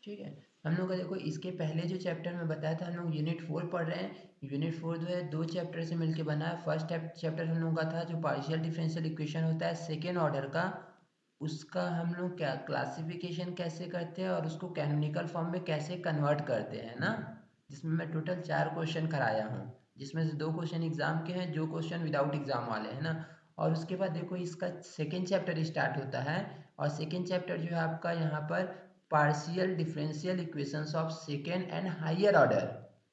ठीक है। हम लोग का देखो इसके पहले जो चैप्टर में बताया था, हम लोग यूनिट 4 पढ़ रहे हैं। यूनिट 4 जो है 2 चैप्टर से मिलके बना है। फर्स्ट चैप्टर हम लोग का था जो पार्शियल डिफरेंशियल इक्वेशन होता है सेकेंड ऑर्डर का, उसका हम लोग क्या क्लासिफिकेशन कैसे करते हैं और उसको कैनोनिकल फॉर्म में कैसे कन्वर्ट करते हैं ना, जिसमें मैं टोटल 4 क्वेश्चन कराया हूँ, जिसमें से 2 क्वेश्चन एग्जाम के हैं, जो क्वेश्चन विदाउट एग्जाम वाले हैं ना। और उसके बाद देखो इसका सेकेंड चैप्टर स्टार्ट होता है, और सेकेंड चैप्टर जो है आपका यहाँ पर partial differential equations of second and higher order.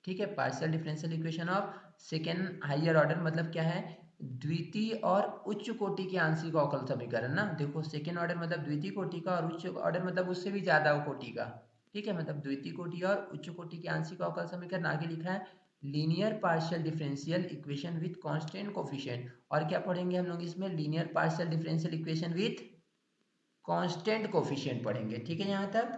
ठीक है, partial differential equation of second higher order मतलब क्या है, द्वितीय और उच्च कोटि के आंशिक अवकल समीकरण ना। देखो सेकेंड ऑर्डर मतलब द्वितीय कोटि का, और उच्च ऑर्डर मतलब उससे भी ज्यादा कोटि का। ठीक है, मतलब द्वितीय कोटि और उच्च कोटि के आंशिक अवकल समीकरण। आगे लिखा है linear partial differential equation with constant coefficient. और क्या पढ़ेंगे हम लोग इसमें, linear partial differential equation with constant coefficient पढ़ेंगे। ठीक है यहाँ तक।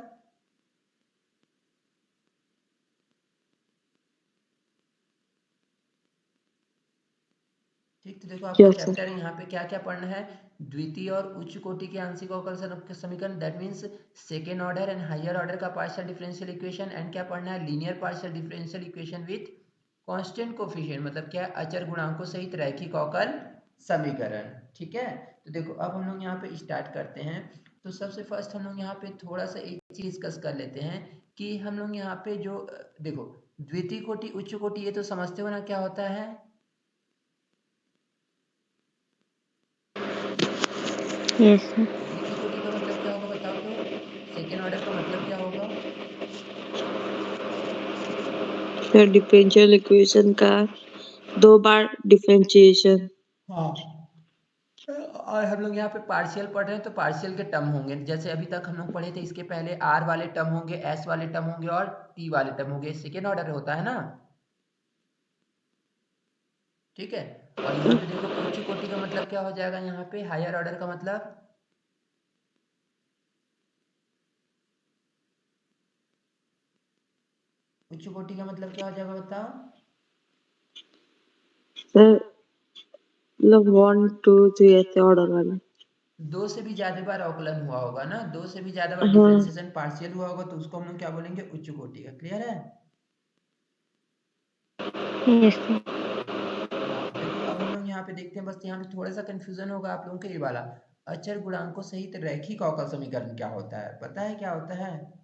ठीक, तो देखो आपका यस सर। चैप्टर यहाँ पे क्या क्या पढ़ना है, द्वितीय और उच्च कोटि के आंशिक अवकल समीकरण, that means second order and higher order का पार्शियल डिफरेंशियल इक्वेशन। एंड क्या पढ़ना है, linear partial differential equation with constant coefficient, मतलब क्या है, अचर गुणांकों सहित रैखिक अवकल समीकरण। ठीक है, तो देखो अब हम लोग यहाँ पे स्टार्ट करते हैं। तो सबसे फर्स्ट हम लोग यहाँ पे थोड़ा सा एक चीज डिस्कस कर लेते हैं कि हम लोग यहाँ पे जो देखो द्वितीय कोटि उच्च कोटि ये तो समझते हो ना क्या होता है। Yes sir. द्वितीय कोटि का मतलब क्या होगा बताओ तो, सेकेंड ऑर्डर का मतलब क्या होगा। सर डिफरेंशियल इक्वेशन का 2 बार डिफरेंशिएशन। हाँ, और हम लोग यहाँ पे पार्शियल पढ़ रहे हैं तो पार्शियल के टर्म होंगे, जैसे अभी तक हम लोग पढ़े थे इसके पहले आर वाले टर्म होंगे, एस वाले टर्म होंगे और टी वाले टर्म होंगे, सेकेंड ऑर्डर होता है ना। ठीक है, और यहाँ पे देखो उच्च कोटि का मतलब क्या हो जाएगा, यहाँ पे हायर ऑर्डर का मतलब, उच्च कोटि का मतलब क्या हो जाएगा बताओ। सर मतलब 1 2 3 ऐसे ऑर्डर वाला। दो से भी ज्यादा बार अवकलन हुआ होगा ना, दो से भी ज्यादा बार हाँ। डिफरेंशिएशन पार्शियल हुआ होगा, तो उसको हम लोग क्या बोलेंगे, उच्च कोटि का। क्लियर है। Yes sir. हाँ, देखो अब हम लोग यहाँ पे देखते हैं, बस यहाँ पे थोड़ा सा कंफ्यूजन होगा आप लोगों को, ये वाला अचर गुणांकों सहित रैखिक अवकल समीकरण क्या होता है, पता है क्या होता है।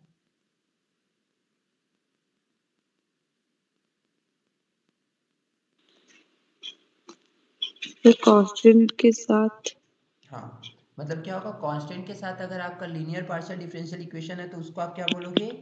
तो कांस्टेंट के साथ। हाँ, मतलब क्या होगा, कांस्टेंट के साथ अगर आपका लीनियर पार्शियल डिफरेंशियल इक्वेशन है तो उसको आप क्या बोलोगे। क्या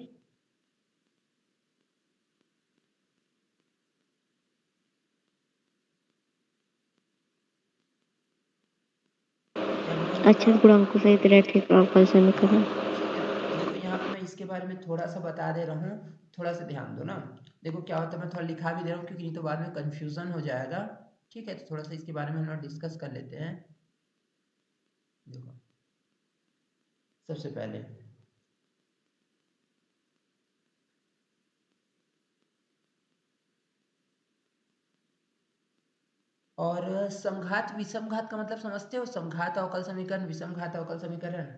बोलोगे अचर बताओ। गुणांकों सहित रैखिक अवकल समीकरण। हाँ ठीक है, तो देखो यहाँ पे मैं इसके बारे में थोड़ा सा बता दे रहा हूँ, थोड़ा सा ध्यान दो ना। देखो क्या होता है, मैं थोड़ा लिखा भी दे रहा हूँ क्योंकि नहीं तो बाद में कंफ्यूजन हो जाएगा। ठीक है, तो थोड़ा सा इसके बारे में हम लोग डिस्कस कर लेते हैं। देखो सबसे पहले और समघात विषमघात का मतलब समझते हो, समघात अवकल समीकरण विषमघात अवकल समीकरण।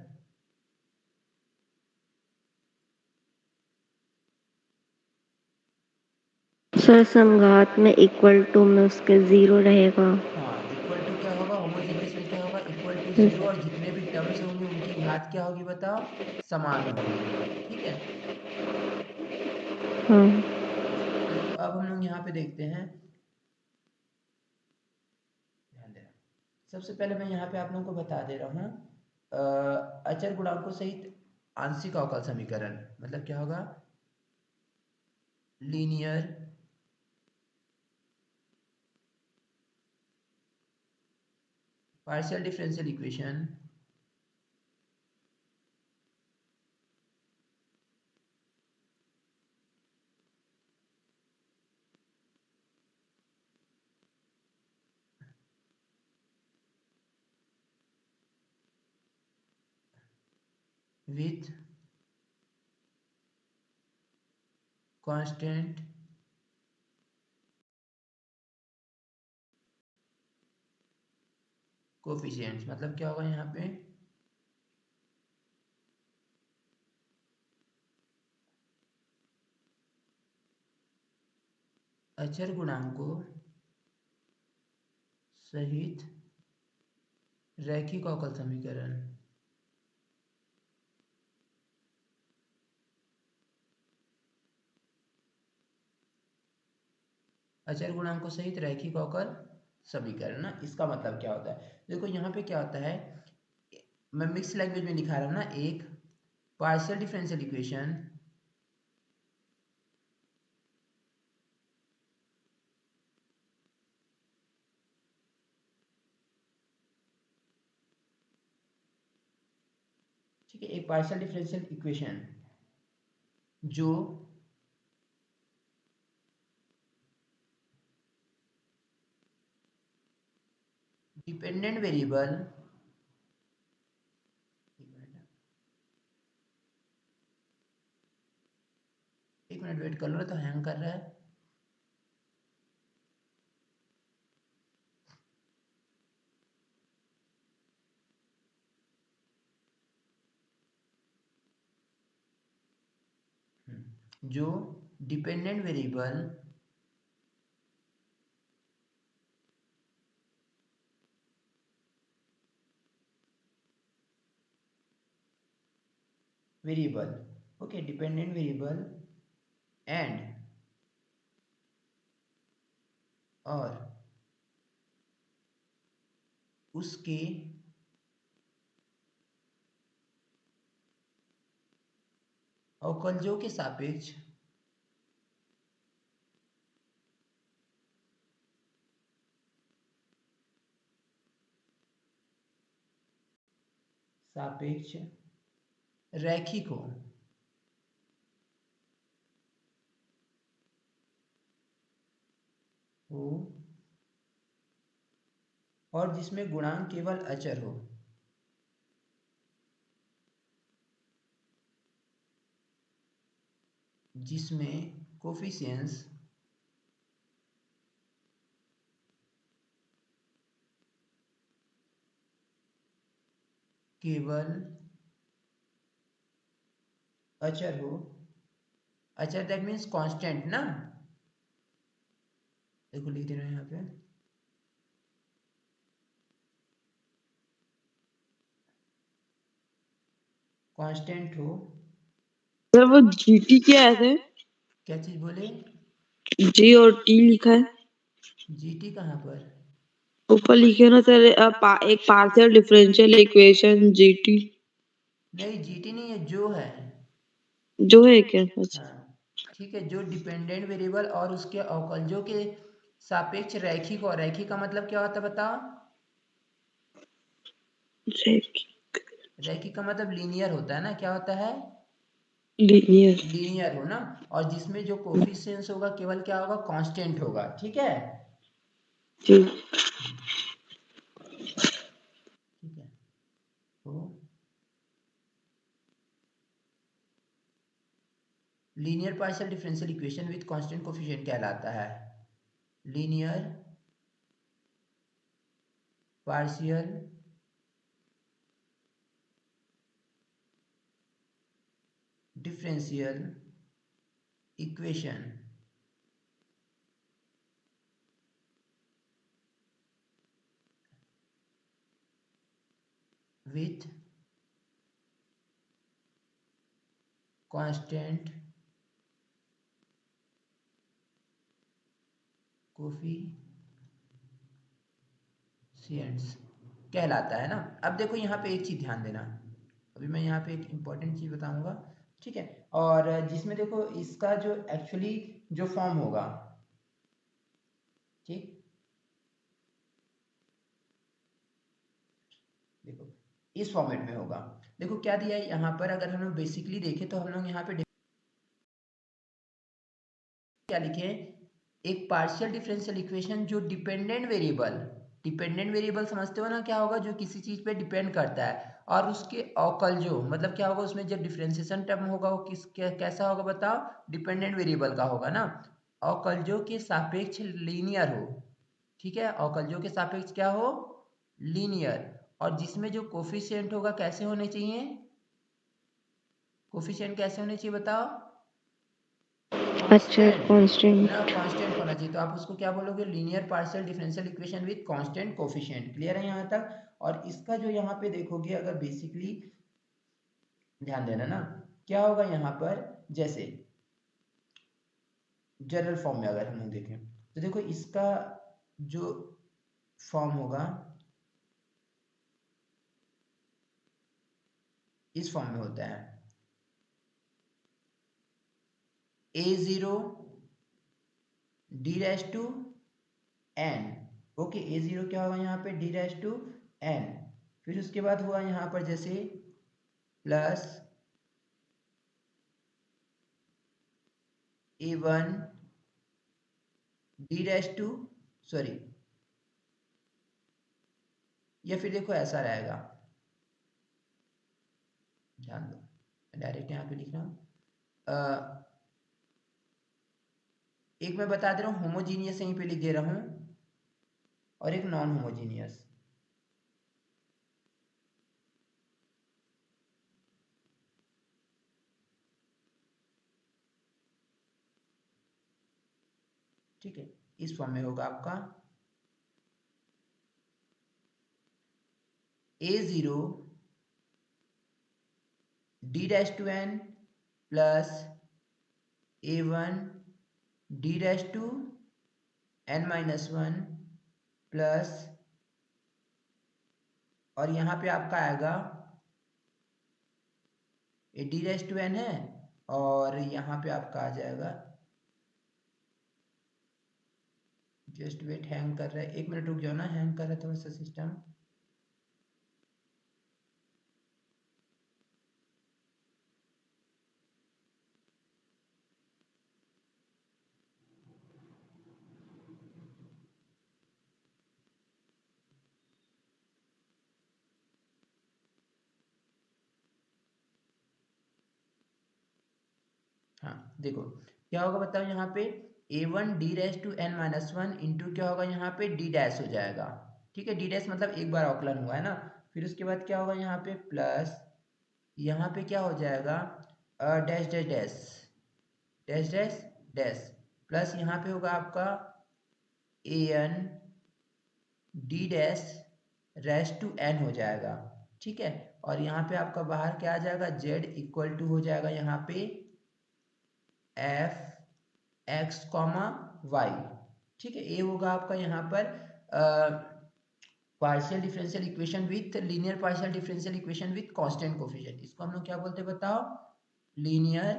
सर समघात में इक्वल टू में उसके 0 रहेगा। हाँ, इक्वल टू क्या होगा, होमोजेनियस में क्या होगा, इक्वल टू हम्म, जीरो, और जितने भी टर्म्स होंगे उनकी घात क्या होगी बताओ, समान होगी। ठीक है, हाँ। तो देखो अब हम लोग यहाँ पे देखते हैं, ध्यान देना। सबसे पहले मैं यहाँ पे आप लोगों को बता दे रहा हूँ, अचर गुणांकों सहित आंशिक अवकल समीकरण मतलब क्या होगा, linear partial differential equation with constant coefficients, मतलब क्या होगा यहाँ पे, अचर गुणांकों सहित रैखिक अवकल समीकरण। अचर गुणांकों सहित रैखिक अवकल समीकरण ना, इसका मतलब क्या होता है? देखो यहाँ पे क्या होता है, मैं मिक्स लैंग्वेज में दिखा रहा हूँ ना। एक पार्शियल डिफरेंशियल इक्वेशन ठीक है, एक पार्शियल डिफरेंशियल इक्वेशन जो डिपेंडेंट वेरिएबल, एक मिनट वेट कर लो, तो हैंग कर रहा है। जो dependent variable okay, dependent variable and और उसके अवकलजों के सापेक्ष रैखिक हो और जिसमें गुणांक केवल अचर हो। जिसमें कोफिशिएंट्स केवल अचर हो। अचर दैट मीन्स कांस्टेंट ना, देखो लिख दे रहे हैं यहाँ पे, कांस्टेंट हो। सर वो जीटी क्या है? क्या चीज बोले? जी और टी लिखा है जीटी कहाँ पर? ऊपर लिखे ना सर, एक पार्शियल डिफरेंशियल इक्वेशन जीटी। नहीं जीटी नहीं है, जो है। जो है क्या? अच्छा हाँ ठीक है, जो डिपेंडेंट वेरिएबल और उसके अवकलजों के सापेक्ष रैखिक, और रैखिक का मतलब क्या होता है बताओ? रैखिक का मतलब लीनियर होता है ना, क्या होता है? लीनियर। लीनियर हो ना, और जिसमें जो कोफिशिएंट्स होगा केवल क्या होगा? कांस्टेंट होगा, ठीक है। जी ठीक है, तो linear partial differential equation with constant coefficient कहलाता है linear partial differential equation with constant coefficients कहलाता है ना। अब देखो यहाँ पे एक चीज ध्यान देना, अभी मैं यहाँ पे एक इम्पॉर्टेंट चीज बताऊंगा, ठीक है। और जिसमें देखो इसका जो एक्चुअली जो फॉर्म होगा, ठीक, देखो इस फॉर्मेट में होगा। देखो क्या दिया है यहाँ पर, अगर हम लोग बेसिकली देखें तो हम लोग यहाँ पे क्या लिखे, एक पार्शियल डिफरेंशियल इक्वेशन जो डिपेंडेंट वेरिएबल समझते हो ना क्या होगा? जो किसी चीज पे डिपेंड करता है, और उसके अवकलजों मतलब क्या होगा? उसमें जब डिफरेंशिएशन टर्म होगा वो कैसा होगा बताओ? डिपेंडेंट वेरिएबल का होगा ना। अवकलजों के सापेक्ष लीनियर हो, ठीक है, अवकलजों के सापेक्ष क्या हो? लीनियर। और जिसमें जो कोफिशिएंट होगा कैसे होने चाहिए? कोफिशिएंट कैसे होने चाहिए बताओ? अच्छा कांस्टेंट ना कांस्टेंट होना चाहिए, तो आप उसको क्या बोलोगे, linear partial differential equation with constant coefficient. Clear है यहाँ तक। और इसका जो यहाँ पे देखोगे, अगर बेसिकली ध्यान देना ना, क्या होगा यहाँ पर, जैसे जनरल फॉर्म में अगर हम लोग देखें तो देखो इसका जो फॉर्म होगा इस फॉर्म में होता है a0 d dash to n। Okay, a0 क्या होगा यहाँ पे, d डैश टू n। फिर उसके बाद हुआ यहाँ पर जैसे plus a1 d dash to, sorry, या फिर देखो ऐसा रहेगा, ध्यान दो डायरेक्ट यहाँ पे लिख रहा हूँ। एक मैं बता दे रहा हूँ होमोजीनियस, यहीं पे लिख दे रहा हूँ, और एक नॉन होमोजीनियस। ठीक है, इस फॉर्म में होगा आपका a0 d dash to n plus a1 d dash to n minus one plus, और यहाँ पे आपका आएगा ये d डैश टू n है, और यहाँ पे आपका आ जाएगा, जस्ट वेट, हैंग कर रहा है, 1 मिनट रुक जाओ ना, हैंग कर रहा है थोड़ा सा सिस्टम। हाँ देखो क्या होगा बताओ, यहाँ पे a1 d dash to n minus one into क्या होगा यहाँ पे d डैश हो जाएगा। ठीक है, d डैश मतलब एक बार अवकलन हुआ है ना। फिर उसके बाद क्या होगा यहाँ पे प्लस, यहाँ पे क्या हो जाएगा dash dash dash dash dash dash, plus यहाँ पे होगा आपका an d डैश रैश टू n हो जाएगा। ठीक है, और यहाँ पे आपका बाहर क्या आ जाएगा, z इक्वल टू हो जाएगा यहाँ पे एफ एक्स कॉमा वाई। ठीक है, ये होगा आपका यहाँ पर partial differential equation with linear partial differential equation with constant coefficient. इसको हम लोग क्या बोलते हैं बताओ, linear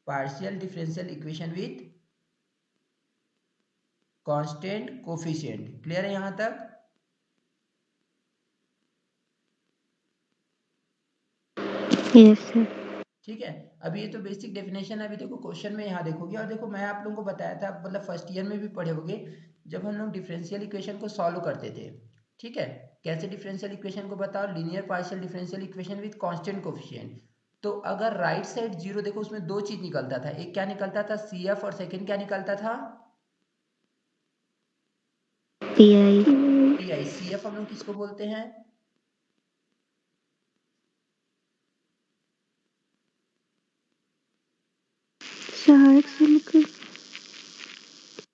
partial differential equation with constant coefficient. Clear है यहाँ तक। Yes sir. ठीक है, अभी ये तो बेसिक डेफिनेशन है। अभी देखो क्वेश्चन में यहाँ देखोगे, और देखो मैं आप लोगों को बताया था, मतलब फर्स्ट ईयर में भी पढ़े होगे, जब हम लोग डिफरेंशियल इक्वेशन को सॉल्व करते थे। ठीक है, कैसे डिफरेंशियल इक्वेशन को बताओ, linear partial differential equation with constant coefficient. तो अगर राइट साइड जीरो, देखो उसमें दो चीज निकलता था, एक क्या निकलता था CF, और सेकंड क्या निकलता था PI। PI। CF हम लोग किसको बोलते हैं, सहायक समीकरण।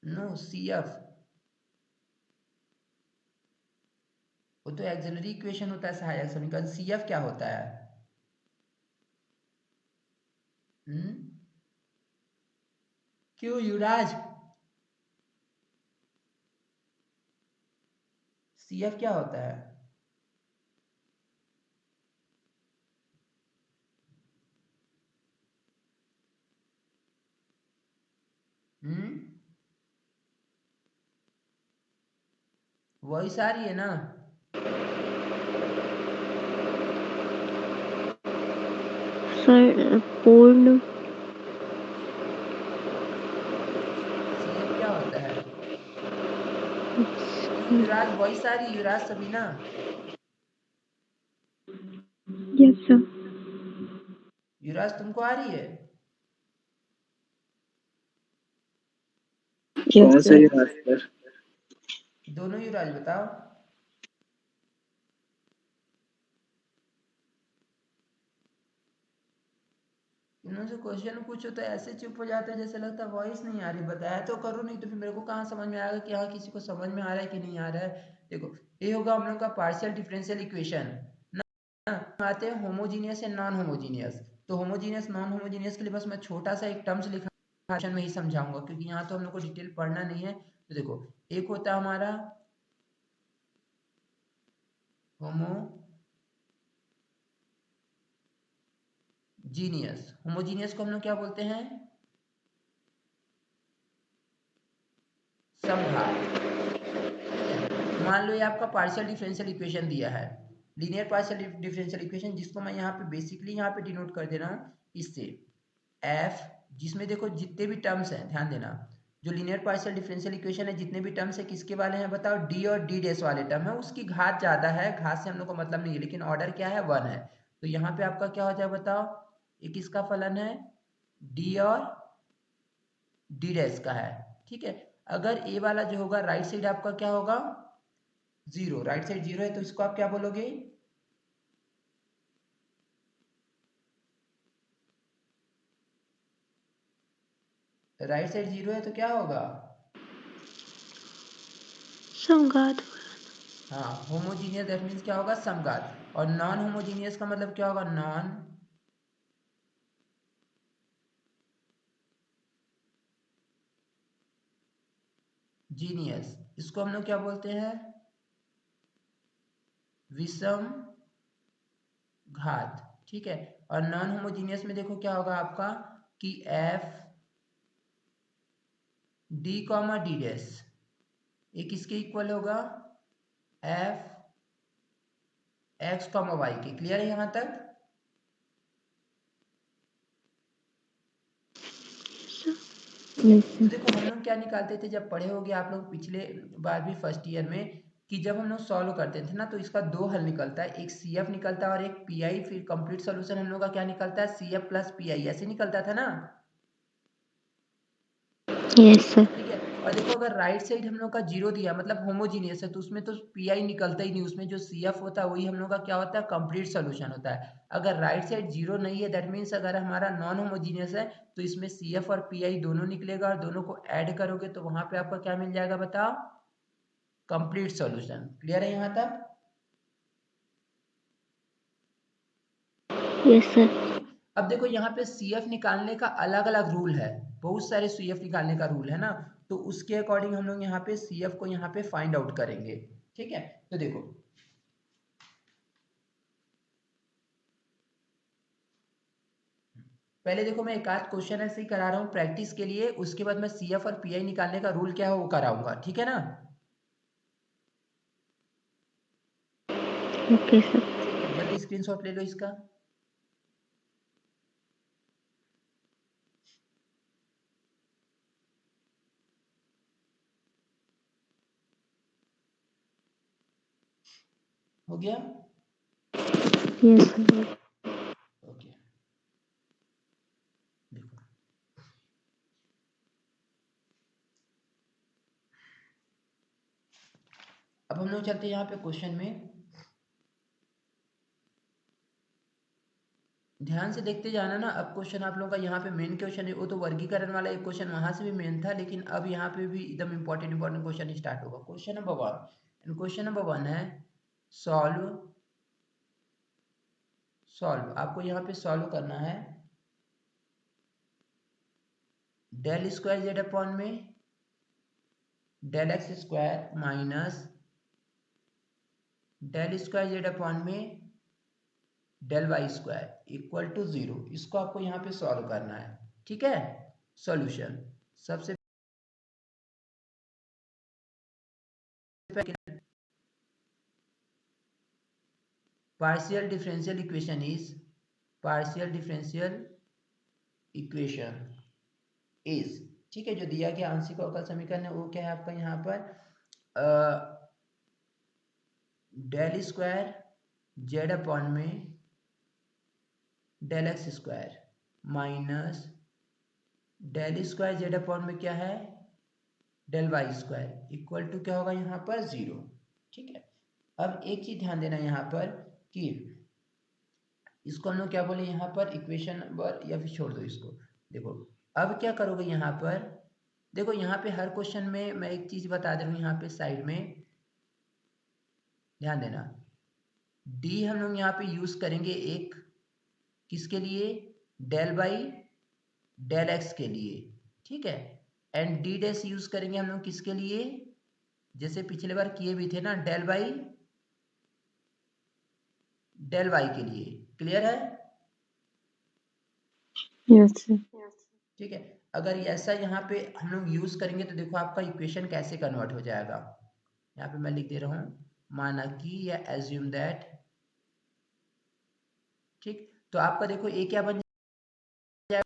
नो CF, वो तो एक्सिलरी इक्वेशन होता है, सहायक समीकरण। CF क्या होता है, क्यों युवराज, CF क्या होता है, वॉइस आ रही है ना। सर पूर्ण। CF क्या होता है, क्यों युवराज, वॉइस आ रही है युवराज, सबीना, यस सर। युवराज तुमको आ रही है, यस सर। दोनों युवराज बताओ। इन्होंने से क्वेश्चन पूछो तो ऐसे चुप हो जाता है जैसे लगता है वॉइस नहीं आ रही, बताया तो करो, नहीं तो फिर मेरे को कहाँ समझ में आएगा कि हाँ किसी को समझ में आ रहा है कि नहीं आ रहा है। देखो ये होगा हम लोग का पार्शियल डिफरेंशियल इक्वेशन ना। आते हैं होमोजीनियस एंड नॉन होमोजीनियस। तो होमोजीनियस नॉन होमोजीनियस के लिए बस मैं छोटा सा एक टर्म्स लिखा में ही समझाऊंगा, क्योंकि यहाँ तो हम लोग को डिटेल पढ़ना नहीं है। तो देखो एक होता है हमारा होमोजीनियस को हम लोग क्या बोलते हैं, समघात। ठीक है, मान लो ये आपका पार्शियल डिफरेंशियल इक्वेशन दिया है, लीनियर पार्शियल डिफरेंशियल इक्वेशन, जिसको मैं यहाँ पे बेसिकली यहाँ पे डिनोट कर दे रहा हूँ इससे एफ, जिसमें देखो जितने भी टर्म्स हैं, ध्यान देना, जो लीनियर पार्शियल डिफरेंशियल इक्वेशन है जितने भी टर्म्स है किसके वाले हैं बताओ, डी और डी डैश वाले टर्म है। उसकी घात ज्यादा है, घात से हम लोग को मतलब नहीं है, लेकिन ऑर्डर क्या है, 1 है। तो यहाँ पे आपका क्या हो जाए बताओ, ये किसका फलन है, डी और डी डैश का है। ठीक है, अगर ए वाला जो होगा राइट साइड आपका क्या होगा, जीरो, राइट साइड जीरो है, तो इसको आप क्या बोलोगे, राइट साइड जीरो है तो क्या होगा, समघात। हाँ होमोजीनियस, दैट मीन्स क्या होगा, समघात। और नॉन होमोजीनियस का मतलब क्या होगा, नॉन जीनियस, इसको हम लोग क्या बोलते हैं, विषम घात। ठीक है, और नॉन होमोजीनियस में देखो क्या होगा आपका कि F D comma D dash, ये किसके इक्वल होगा, एफ एक्स कॉमा वाई के। क्लियर है यहाँ तक। तो देखो हम लोग क्या निकालते थे जब पढ़े होगे आप लोग पिछले बार भी फर्स्ट ईयर में, कि जब हम लोग सॉल्व करते थे ना तो इसका दो हल निकलता है, एक सी एफ निकलता है और एक पी आई, फिर कंप्लीट सोल्यूशन हम लोग का क्या निकलता है, C F plus P I, ऐसे निकलता था ना। Yes sir. ठीक है, और देखो अगर राइट साइड हम लोग का जीरो दिया मतलब होमोजीनियस है, तो उसमें तो पी आई निकलता ही नहीं, उसमें जो सी एफ होता है वही हम लोग का क्या होता है, कंप्लीट सोल्यूशन होता है। अगर राइट साइड जीरो नहीं है, दैट मीन्स अगर हमारा नॉन होमोजीनियस है, तो इसमें सी एफ और पी आई दोनों निकलेगा, और दोनों को ऐड करोगे तो वहां पे आपका क्या मिल जाएगा बताओ, कंप्लीट सॉल्यूशन। क्लियर है यहाँ तक। Yes sir. अब देखो यहाँ पे CF निकालने का अलग अलग रूल है, बहुत सारे CF निकालने का रूल है ना, तो उसके अकॉर्डिंग हम लोग यहाँ पे CF को यहाँ पे फाइंड आउट करेंगे। ठीक है, तो देखो पहले देखो मैं एक आध क्वेश्चन ऐसे ही करा रहा हूँ प्रैक्टिस के लिए, उसके बाद मैं CF और PI निकालने का रूल क्या है वो कराऊंगा, ठीक है ना। Okay sir. ठीक है, जल्दी स्क्रीनशॉट ले लो इसका। हो गया। Yes sir. ओके, देखो अब हम लोग चलते हैं यहाँ पे क्वेश्चन में, ध्यान से देखते जाना ना। अब क्वेश्चन आप लोगों का यहाँ पे मेन क्वेश्चन है, वो तो वर्गीकरण वाला एक क्वेश्चन वहां से भी मेन था, लेकिन अब यहाँ पे भी एकदम इंपॉर्टेंट क्वेश्चन स्टार्ट होगा। क्वेश्चन नंबर 1, क्वेश्चन नंबर 1 है सॉल्व, आपको यहाँ पे सॉल्व करना है डेल स्क्वायर जेड अपॉन में del x square minus del square Z upon में del Y square equal to 0, इसको आपको यहाँ पे सॉल्व करना है। ठीक है, सॉल्यूशन सबसे partial differential equation is partial differential equation is, ठीक है, जो दिया गया आंशिक अवकल समीकरण है वो क्या है आपका यहाँ पर डेल स्क्वायर जेड अपॉन में del x square minus del square Z upon में क्या है del Y square equal to क्या होगा यहाँ पर 0। ठीक है, अब एक चीज ध्यान देना यहाँ पर कि इसको हम लोग क्या बोले यहाँ पर इक्वेशन नंबर, या फिर छोड़ दो इसको। देखो अब क्या करोगे यहाँ पर, देखो यहाँ पे हर क्वेश्चन में मैं एक चीज बता दे रहा हूँ, यहाँ पे साइड में ध्यान देना। डी हम लोग यहाँ पे यूज करेंगे एक, किसके लिए, डेल बाई डेल एक्स के लिए, ठीक है। एंड डी डैश यूज करेंगे हम लोग किसके लिए, जैसे पिछले बार किए भी थे ना, डेल बाई डेल वाई के लिए। क्लियर है? Yes sir. ठीक है। अगर ऐसा यहाँ पे हम लोग यूज करेंगे तो देखो आपका इक्वेशन कैसे कन्वर्ट हो जाएगा। यहाँ पे मैं लिख दे रहा हूँ, माना कि या एज्यूम दैट, ठीक। तो आपका देखो ए क्या बन जाएगा,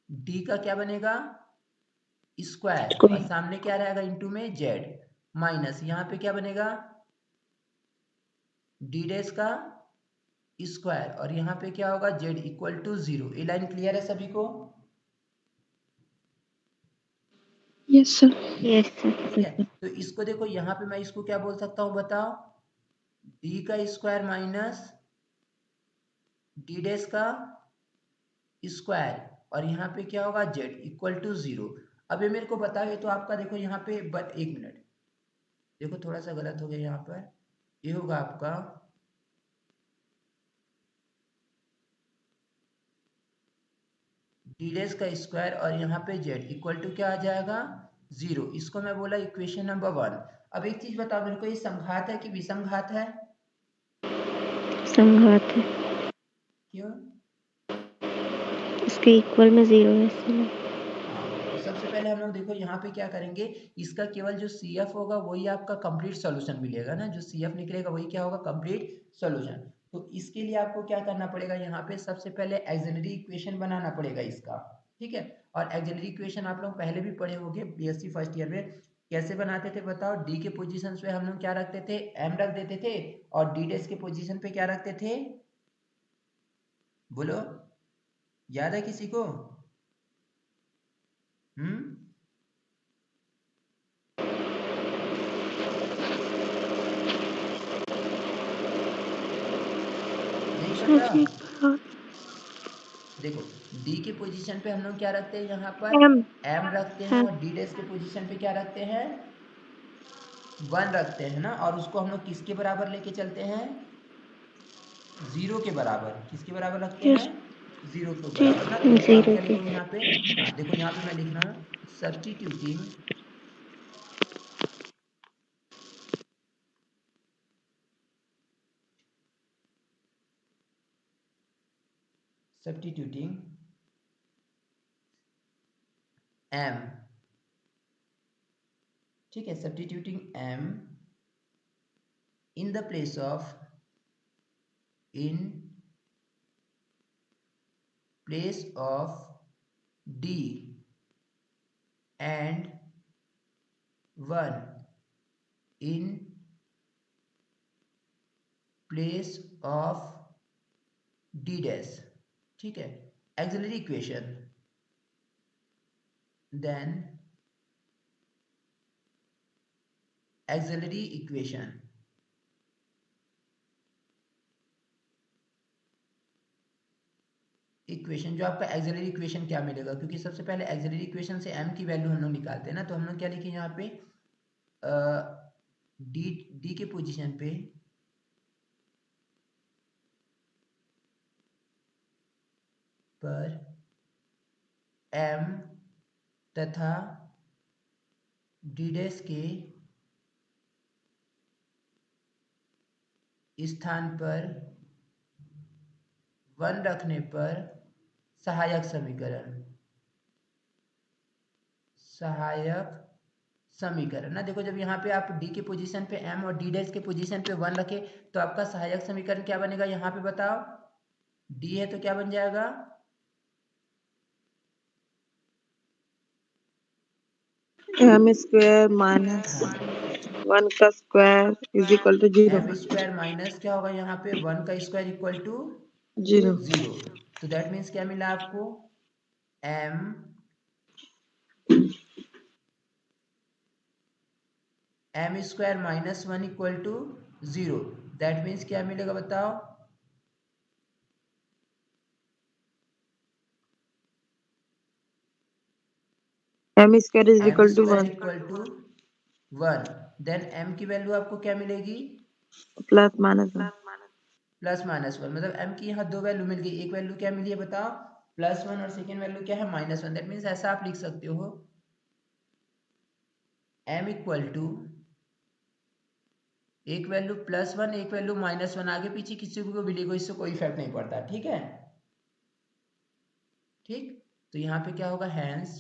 डी का क्या बनेगा, स्क्वायर, और सामने क्या रहेगा इंटू में जेड, माइनस यहाँ पे क्या बनेगा, डी डैश का स्क्वायर, और यहाँ पे क्या होगा, जेड इक्वल टू 0। ये लाइन क्लियर है सभी को? Yes sir. यस ठीक है। सर। तो इसको देखो यहाँ पे मैं इसको क्या बोल सकता हूँ बताओ, डी का स्क्वायर माइनस डी डैश का स्क्वायर, और यहाँ पे क्या होगा, जेड इक्वल टू 0। अब ये मेरे को बताओ, ये तो आपका देखो यहाँ पे, बट एक मिनट, देखो थोड़ा सा गलत हो गया यहाँ पर, ये होगा आपका डी डैश का स्क्वायर, और यहाँ पे जेड इक्वल टू क्या आ जाएगा, 0। इसको मैं बोला इक्वेशन नंबर 1। अब एक चीज बताओ मेरे को, ये समघात है कि विषमघात है? समघात है, क्यों? इसके इक्वल में 0 है इसलिए। हाँ, तो सबसे पहले हम लोग देखो यहाँ पे क्या करेंगे, इसका केवल जो CF होगा वही आपका कंप्लीट सॉल्यूशन मिलेगा ना, जो CF निकलेगा वही क्या होगा, कंप्लीट सॉल्यूशन। तो इसके लिए आपको क्या करना पड़ेगा, यहाँ पे सबसे पहले ऑक्सिलरी इक्वेशन बनाना पड़ेगा इसका, ठीक है। और ऑक्सिलरी इक्वेशन आप लोग पहले भी पढ़े होंगे BSc फर्स्ट ईयर में, कैसे बनाते थे बताओ, डी के पोजीशन पे हम लोग क्या रखते थे, m रख देते थे, और डी डैश के पोजीशन पे क्या रखते थे, बोलो, याद है किसी को? हम्म, नहीं पता? सर एक बार देखो डी के पोजीशन पे हम लोग क्या रखते हैं यहाँ पर, एम। m रखते हैं, हाँ, और डी डैश के पोजीशन पे क्या रखते हैं, 1 रखते हैं ना, और उसको हम लोग किसके बराबर लेके चलते हैं, 0 के बराबर। किसके बराबर रखते हैं, यस 0 के जी, बराबर ना। तो देखो अब 0 क्या के। लिखोगे यहाँ पे, हाँ देखो यहाँ पे मैं लिख रहा हूँ, सब्स्टिट्यूटिंग सब्स्टिट्यूटिंग m, ठीक है, सब्स्टिट्यूटिंग m इन the place of, in place of d and 1 in प्लेस ऑफ डी डैश, ठीक है। Auxiliary equation, then auxiliary equation, equation जो आपका ऑक्सिलरी इक्वेशन क्या मिलेगा, क्योंकि सबसे पहले ऑक्सिलरी इक्वेशन से m की वैल्यू हम लोग निकालते हैं ना। तो हम लोग क्या लिखे यहाँ पे, डी डी के पोजीशन पे पर m तथा डी डैश के स्थान पर 1 रखने पर सहायक समीकरण, सहायक समीकरण ना। देखो जब यहाँ पे आप डी के पोजीशन पे m और डी डैश के पोजीशन पे 1 रखे, तो आपका सहायक समीकरण क्या बनेगा, यहाँ पे बताओ, डी है तो क्या बन जाएगा, एम स्क्वायर माइनस हाँ 1 का square is equal to 0। m square minus क्या होगा यहाँ पे, 1 का स्क्वायर इक्वल टू 0। 0। तो दैट मीन्स क्या मिला आपको, m square minus 1 equal to 0। That means क्या मिलेगा बताओ, m square is m equal to square 1 equal to 1, then m की वैल्यू आपको क्या मिलेगी? plus minus 1 प्लस माइनस 1, मतलब m की यहाँ दो वैल्यू मिल गई, एक वैल्यू क्या मिली है बताओ? +1 और सेकेंड वैल्यू क्या है? -1। दैट मीन्स ऐसा आप लिख सकते हो m इक्वल टू एक वैल्यू +1 एक वैल्यू -1, आगे पीछे किसी को भी लिखो, इससे कोई इफेक्ट नहीं पड़ता, ठीक है? ठीक, तो यहाँ पे क्या होगा? Hence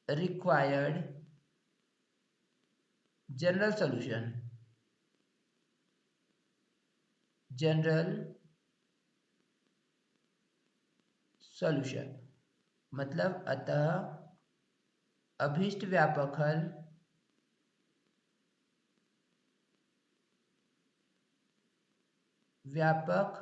required general solution, general solution मतलब अतः अभीष्ट व्यापक हल व्यापक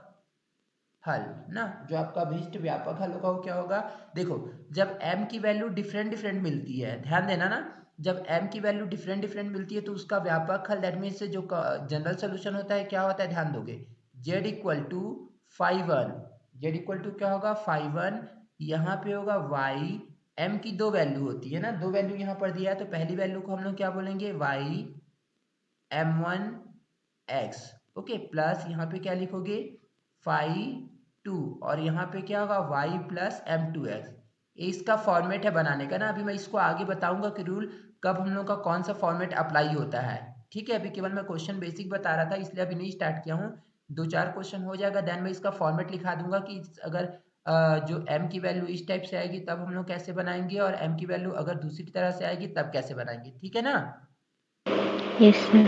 हल ना, जो आपका अभीष्ट व्यापक हल होगा वो क्या होगा? देखो, जब m की वैल्यू डिफरेंट डिफरेंट मिलती है, ध्यान देना ना, जब m की वैल्यू डिफरेंट डिफरेंट मिलती है तो उसका व्यापक हल, दैट मीन्स जो जनरल सोल्यूशन होता है क्या होता है? ध्यान दोगे, z equal to 5 1, z equal to क्या होगा? 5 1, यहाँ पे होगा y, m की दो वैल्यू होती है ना, दो वैल्यू यहाँ पर दिया है, तो पहली वैल्यू को हम लोग क्या बोलेंगे? y m1 x, okay, plus यहाँ पे क्या लिखोगे? 5 2, और यहाँ पे क्या होगा? y plus m2x। इसका फॉर्मेट है बनाने का ना, अभी मैं इसको आगे बताऊंगा कि रूल कब हम लोग का कौन सा फॉर्मेट अप्लाई होता है, ठीक है? अभी केवल मैं क्वेश्चन बेसिक बता रहा था, इसलिए अभी नहीं स्टार्ट किया हूँ, 2 4 क्वेश्चन हो जाएगा, देन मैं इसका फॉर्मेट लिखा दूंगा कि अगर जो m की वैल्यू इस टाइप से आएगी तब हम लोग कैसे बनाएंगे, और m की वैल्यू अगर दूसरी तरह से आएगी तब कैसे बनाएंगे, ठीक है ना? Yes sir.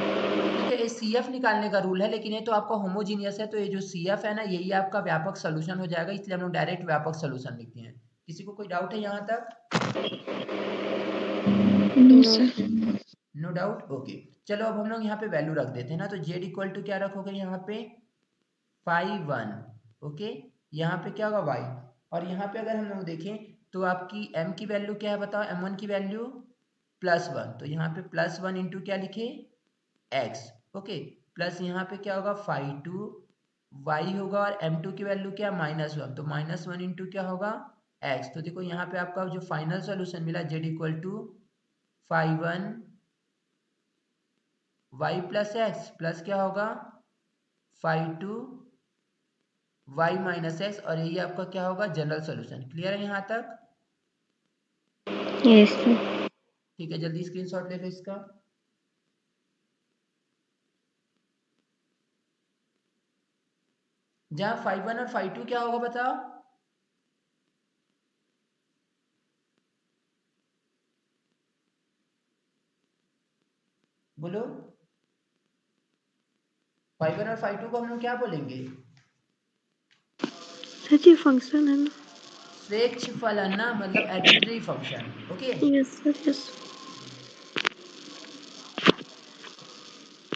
ठीक है, ये CF निकालने का रूल है, लेकिन ये तो आपका होमोजीनियस है, तो ये जो CF है ना, यही आपका व्यापक सोल्यूशन हो जाएगा, इसलिए हम लोग डायरेक्ट व्यापक सोल्यूशन लिखते हैं। किसी को कोई डाउट है यहाँ तक? No sir. No doubt, okay. चलो अब हम लोग यहाँ पे वैल्यू रख देते हैं ना, तो z इक्वल टू क्या रखोगे यहाँ पे? 5 1, ओके, यहाँ पे क्या होगा? y, और यहाँ पे अगर हम लोग देखें तो आपकी m की वैल्यू क्या है बताओ? m1 की वैल्यू +1, तो यहाँ पे +1 इंटू क्या लिखे? x, ओके, प्लस यहाँ पे क्या होगा? 5 2 y होगा, और m2 की वैल्यू क्या? -1, तो -1 इंटू क्या होगा? x। तो देखो यहाँ पे आपका जो फाइनल सॉल्यूशन मिला z equal to 5 1 y plus x plus क्या होगा? 5 2 y माइनस x, और यही आपका क्या होगा? General solution. क्लियर है यहाँ तक? Yes sir. ठीक है, जल्दी स्क्रीनशॉट ले लो इसका। जहाँ 5 1 और 5 2 क्या होगा बताओ? बोलो, 5 1 और 5 2 को हम लोग क्या बोलेंगे? सर जी फंक्शन है ना। स्वेच्छ फलन ना, मतलब arbitrary function, okay. Yes sir yes.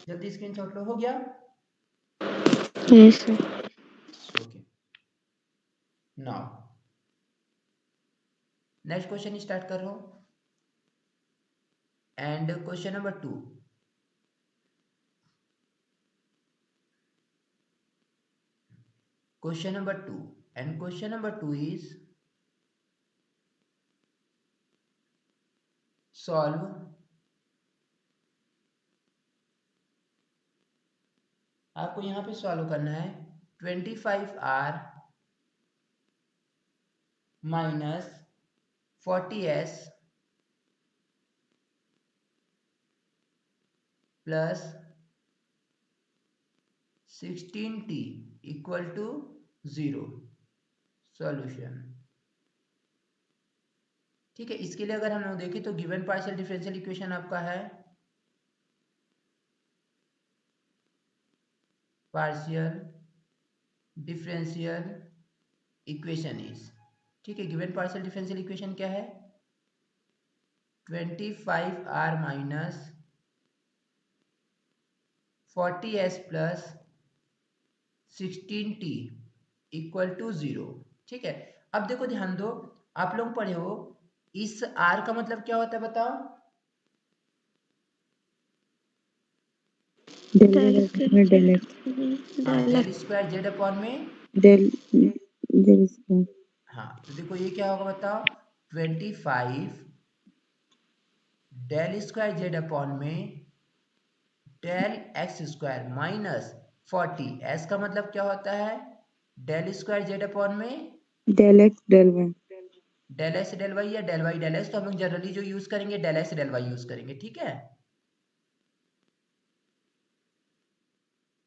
जल्दी स्क्रीनशॉट लो, हो गया? Yes sir. Okay, now next question start कर रहा हूँ, and question number 2, question number 2, and question number 2 is solve आपको यहाँ पे सॉल्व करना है 25r minus 40s plus 16t equal to 0 solution. ठीक है, इसके लिए अगर हम लोग देखें तो गिवन पार्शियल डिफरेंशियल इक्वेशन आपका है पार्शियल डिफरेंशियल इक्वेशन इज, ठीक है, गिवन पार्शियल डिफरेंशियल इक्वेशन क्या है? 25r minus 40s plus 16t equal to 0। ठीक है, अब देखो ध्यान दो, आप लोग पढ़े हो इस r का मतलब क्या होता है बताओ? del z अपॉन del x हाँ, डेल स्क्वायर जेड अपॉन में del जेड स्क्वायर। हाँ तो देखो ये क्या होगा बताओ, 25 डेल स्क्वायर जेड अपॉन में del x square minus 40। S का मतलब क्या होता है, डेल स्क्वायर जेड अपॉन में del x del y. Del x del y या डेल वाई डेल एक्स, तो हम लोग जनरली जो यूज करेंगे del x del y use करेंगे, ठीक है।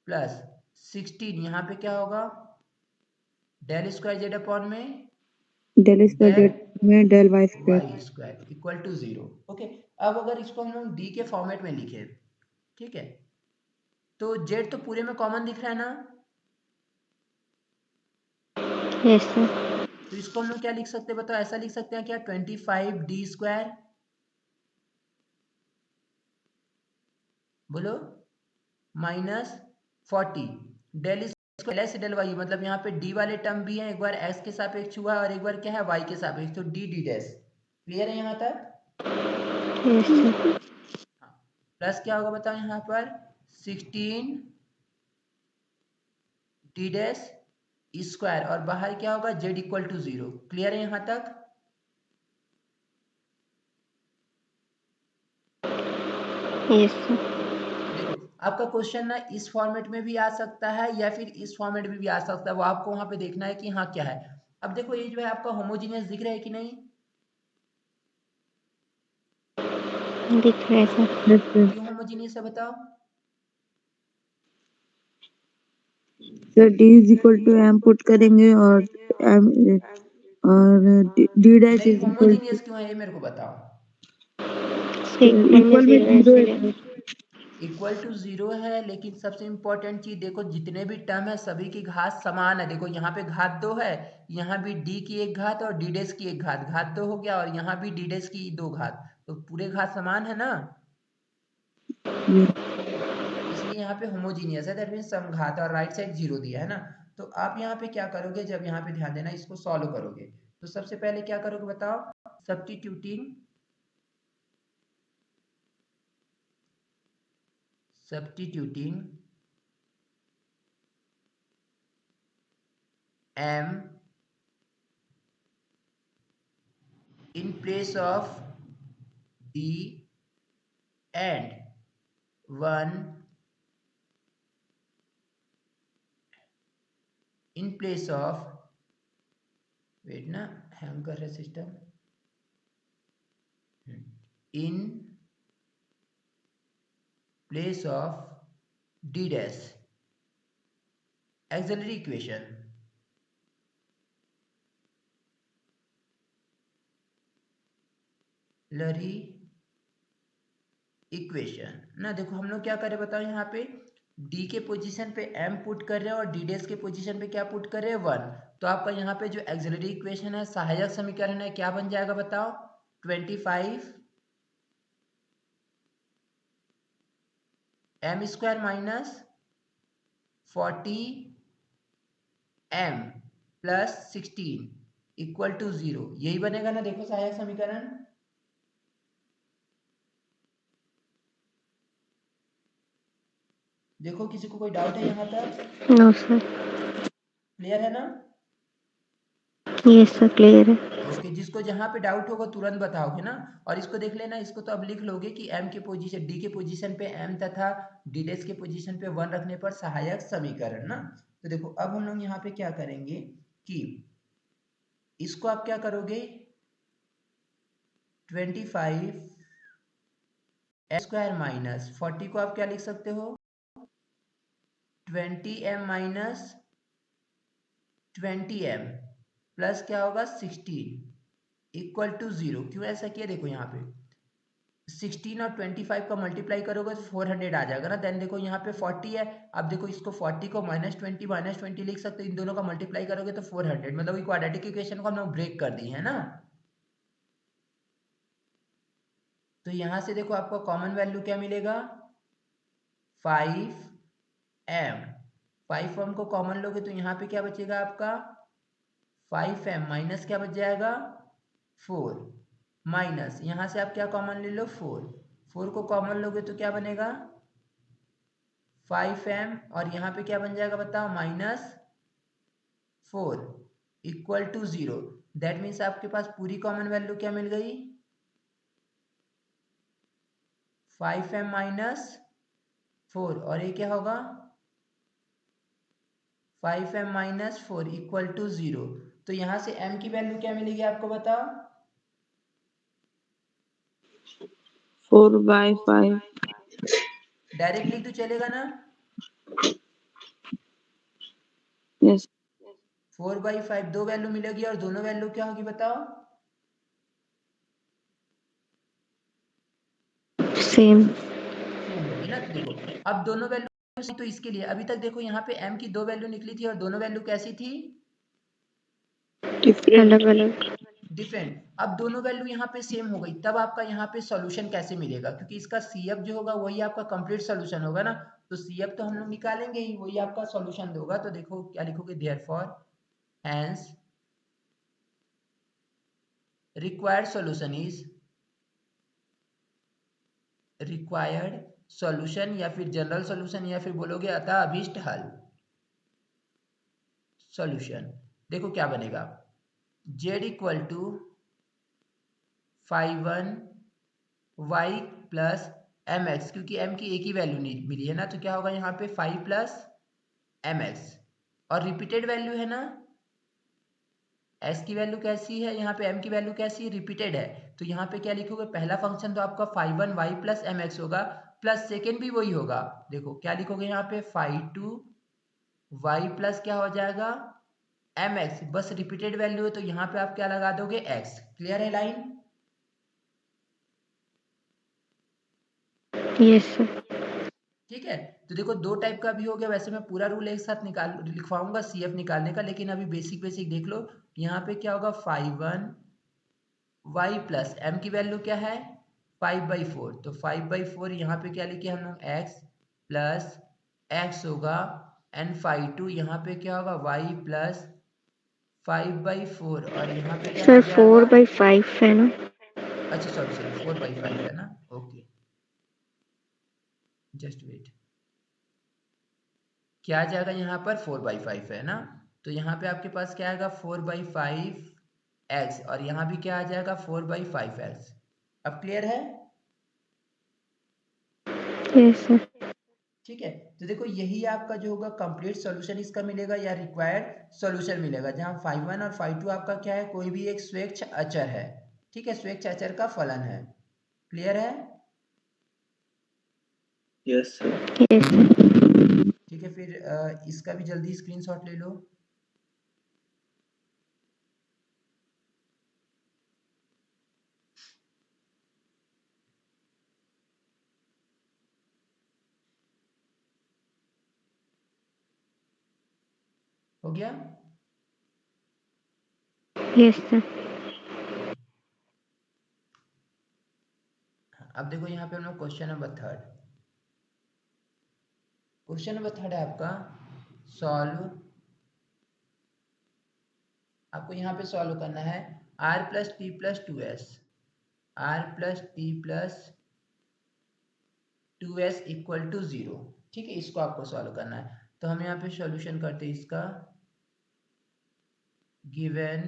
प्लस 16 यहाँ पे क्या होगा, डेल स्क्वायर जेड अपॉन में डेल स्क्वायर डेल जेड में del Y square. Y square equal to 0। Okay, अब अगर इसको हम लोग डी के फॉर्मेट में लिखे, ठीक है, तो जेड तो पूरे में कॉमन दिख रहा है ना, यस सर। तो इसको हम लोग क्या लिख सकते हैं बताओ, ऐसा लिख सकते हैं क्या, 25 डी स्क्वायर, बोलो, minus 40 del square S del y, मतलब यहाँ पे डी वाले टर्म भी हैं, एक बार एस के सापेक्ष हुआ और एक बार क्या है वाई के सापेक्ष, तो डी डी डैश। क्लियर है यहाँ तक? Yes sir. हाँ, प्लस क्या होगा बताओ यहाँ पर, 16 डी डैश स्क्वायर और बाहर क्या होगा जेड इक्वल टू 0। क्लियर है यहाँ तक? Yes sir. देखो आपका क्वेश्चन ना इस फॉर्मेट में भी आ सकता है या फिर इस फॉर्मेट में भी आ सकता है, वो आपको वहां पे देखना है कि हाँ क्या है। अब देखो ये जो है आपका होमोजीनियस दिख रहा है कि नहीं, दिख रहा है सर। Yes sir. क्यों होमोजीनियस है बताओ? Sir D is equal to M put करेंगे और एम और डी डैश नहीं इज इक्वल टू होमोजीनियस क्यों है ये मेरे को बताओ। इक्वल में इक्वल में 0 है 0 है इसलिए। सर। इक्वल टू 0 है, लेकिन सबसे इंपॉर्टेंट चीज देखो, जितने भी टर्म है सभी की घात समान है। देखो यहाँ पे घात 2 है, यहाँ भी डी की एक घात और डी डेस की एक घात, घात 2 हो गया, और यहाँ भी डी डेस की 2 घात, तो पूरे घात समान है ना, इसलिए यहाँ पे होमोजीनियस है, दैट मीन समघात, और राइट साइड 0 दिया है ना। तो आप यहाँ पे क्या करोगे, जब यहाँ पे ध्यान देना इसको सॉल्व करोगे, तो सबसे पहले क्या करोगे बताओ, substituting m in place of d and 1 in place of, wait ना, हैंग कर रहा है system, in place of d dash auxiliary equation, लरी इक्वेशन ना। देखो हम लोग क्या करें बताओ, यहाँ पे d के पोजीशन पे m पुट कर रहे हैं और d डैश के पोजीशन पे क्या पुट कर रहे हैं 1, तो आपका यहाँ पे जो एक्सिलरी इक्वेशन है, सहायक समीकरण है, क्या बन जाएगा बताओ, 25 m square minus 40 m plus 16 equal to 0, यही बनेगा ना। देखो सहायक समीकरण, देखो किसी को कोई डाउट है यहाँ तक? No sir. क्लियर है ना? यस सर क्लियर है। ओके, जिसको जहाँ पे डाउट होगा तुरंत बताओगे ना। और इसको देख लेना, इसको तो अब लिख लोगे कि m के पोजीशन, d के पोजीशन पे m तथा d डैश के पोजीशन पे 1 रखने पर सहायक समीकरण ना। तो देखो अब हम लोग यहाँ पे क्या करेंगे कि इसको आप क्या करोगे, 25 m स्क्वायर माइनस 40 को आप क्या लिख सकते हो, 20m माइनस 20m प्लस क्या होगा 16 इक्वल टू 0। क्यों ऐसा किया, देखो यहाँ पे 16 और 25 का मल्टीप्लाई करोगे तो 400 आ जाएगा ना। देन देखो यहाँ पे 40 है, अब देखो इसको 40 को -20 लिख सकते हो, इन दोनों का मल्टीप्लाई करोगे तो 400, मतलब ये क्वाड्रेटिक इक्वेशन को हम लोग ब्रेक कर दिए है ना। तो यहाँ से देखो आपको कॉमन वैल्यू क्या मिलेगा, 5m, 5m को कॉमन लोगे तो यहाँ पे क्या बचेगा आपका, 5m माइनस क्या बच जाएगा 4, माइनस यहाँ से आप क्या कॉमन ले लो 4, 4 को कॉमन लोगे तो क्या बनेगा 5m, और यहाँ पे क्या बन जाएगा बताओ -4, इक्वल टू 0। दैट मीन्स आपके पास पूरी कॉमन वैल्यू क्या मिल गई, 5m माइनस 4, और ये क्या होगा 5m माइनस 4 इक्वल टू 0। तो यहां से m की वैल्यू क्या मिलेगी आपको बताओ, 4/5। डायरेक्ट लिख तो चलेगा ना, यस 4/5 दो वैल्यू मिलेगी और दोनों वैल्यू क्या होगी बताओ, सेम। सेम होगी ना। तो देखो अब दोनों वैल्यू, तो इसके लिए अभी तक देखो यहाँ पे m की दो वैल्यू निकली थी और दोनों वैल्यू कैसी थी, डिफरेंट। अलग अलग। डिफरेंट। अब दोनों वैल्यू यहाँ पे सेम हो गई, तब आपका यहाँ पे सॉल्यूशन कैसे मिलेगा, क्योंकि इसका CF जो होगा वही आपका कंप्लीट सॉल्यूशन होगा ना, तो CF तो हम लोग निकालेंगे ही, वही आपका सॉल्यूशन होगा। तो देखो क्या लिखोगे, therefore hence required solution is, required solution या फिर जनरल सॉल्यूशन या फिर बोलोगे अतः अभीष्ट हल सॉल्यूशन। देखो क्या बनेगा, z equal to 5 y plus M X, क्योंकि m की एक ही वैल्यू नहीं मिली है ना, तो क्या होगा यहाँ पे 5 प्लस एम एक्स, और रिपीटेड वैल्यू है ना, s की वैल्यू कैसी है, यहाँ पे m की वैल्यू कैसी है, रिपीटेड है। तो यहाँ पे क्या लिखोगे, पहला फंक्शन तो आपका 5 y प्लस एम एक्स होगा, प्लस सेकेंड भी वही होगा। देखो क्या लिखोगे यहाँ पे 5 y प्लस क्या हो जाएगा एम एक्स, बस रिपीटेड वैल्यू है तो यहाँ पे आप क्या लगा दोगे x। क्लियर है लाइन, यस सर। ठीक है। तो देखो दो टाइप का भी हो गया, वैसे मैं पूरा रूल एक साथ निकाल लिखवाऊंगा CF निकालने का, लेकिन अभी बेसिक बेसिक देख लो। यहाँ पे क्या होगा 5 y प्लस m की वैल्यू क्या है 5/4, तो 5/4 यहाँ पे क्या लिखे हम लोग x प्लस x होगा, एंड 5 यहाँ पे क्या होगा y प्लस 5/4, और यहाँ पे क्या सर लग जाएगा, 4/5 है ना। अच्छा सॉरी सॉरी 4/5 है ना, ओके जस्ट वेट, क्या आ जाएगा यहाँ पर 4/5 है ना, तो यहाँ पे आपके पास क्या आएगा 4/5x, और यहाँ भी क्या आ जाएगा 4/5x। अब क्लियर है, यस सर। ठीक है। तो देखो यही आपका जो होगा कंप्लीट सॉल्यूशन इसका मिलेगा या रिक्वायर्ड सॉल्यूशन मिलेगा, जहाँ 5 1 और 5 2 आपका क्या है, कोई भी एक स्वेच्छ अचर है, ठीक है, स्वेच्छ अचर का फलन है। क्लियर है, यस सर। Yes sir. ठीक है। फिर इसका भी जल्दी स्क्रीनशॉट ले लो। हो गया, यस सर। अब देखो यहाँ पे हम लोग क्वेश्चन नंबर 3, क्वेश्चन नंबर 3 है आपका सॉल्व, आपको यहाँ पे सॉल्व करना है r plus T plus 2s, r plus T plus 2s equal to 0, ठीक है, इसको आपको सॉल्व करना है। तो हम यहाँ पे सॉल्यूशन करते हैं इसका, given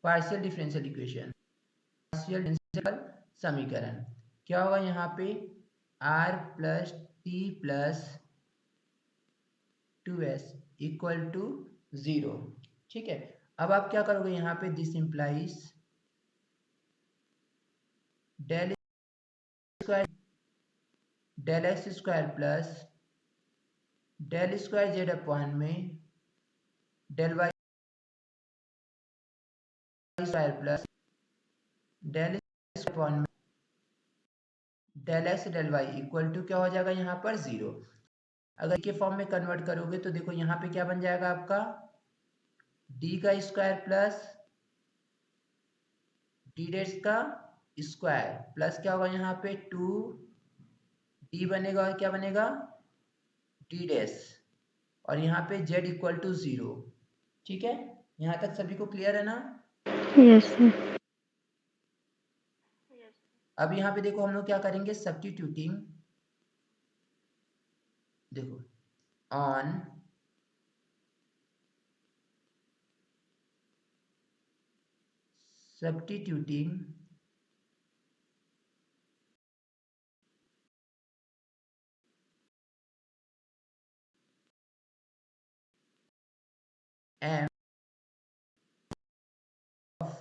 partial differential equation, partial differential समीकरण, क्या होगा यहाँ पे r plus T plus 2s equal to 0, ठीक है। अब आप क्या करोगे यहाँ पे, this implies del square del x square plus del square Z upon में del Y square plus del upon में del x del y equal to क्या हो जाएगा यहाँ पर 0। अगर के फॉर्म में कन्वर्ट करोगे तो देखो यहाँ पे क्या बन जाएगा आपका डी का स्क्वायर प्लस डी डेट्स का स्क्वायर प्लस क्या होगा यहाँ पे 2 डी बनेगा, और क्या बनेगा डी डैश, और यहाँ पे z इक्वल टू 0, ठीक है। यहाँ तक सभी को क्लियर है ना, यस सर। अब यहाँ पे देखो हम लोग क्या करेंगे, सब्स्टिट्यूटिंग, देखो on substituting m of